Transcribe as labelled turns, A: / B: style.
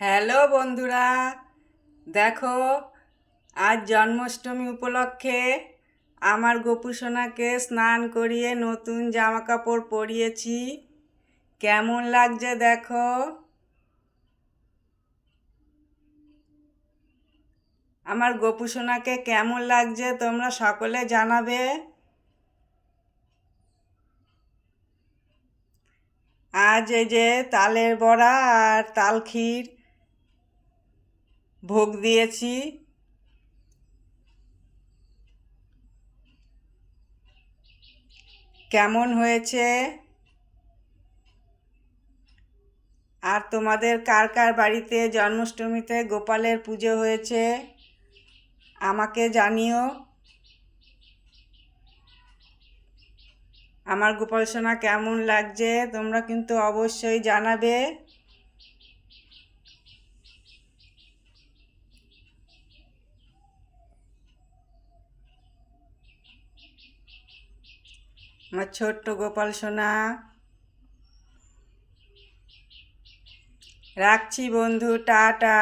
A: Hello বন্ধুরা, দেখো আজ জন্মাষ্টমী উপলক্ষে আমার গোপু সোনাকে স্নান করিয়ে নতুন জামা কাপড় পরিয়েছি। কেমন লাগছে দেখো। আমার গোপু সোনাকে কেমন লাগছে তোমরা সকলে জানাবে। আজ এই যে তালের বড়া আর তাল ক্ষীর ভোগ দিয়েছি। কেমন হয়েছে? আর তোমাদের কার কার বাড়িতে জন্মাষ্টমীতে গোপালের পুজো হয়েছে আমাকে জানিও। আমার গোপাল সোনা কেমন লাগছে তোমরা কিন্তু অবশ্যই জানাবে। আমার ছোট্ট গোপাল সোনা, রাখছি বন্ধু, টাটা।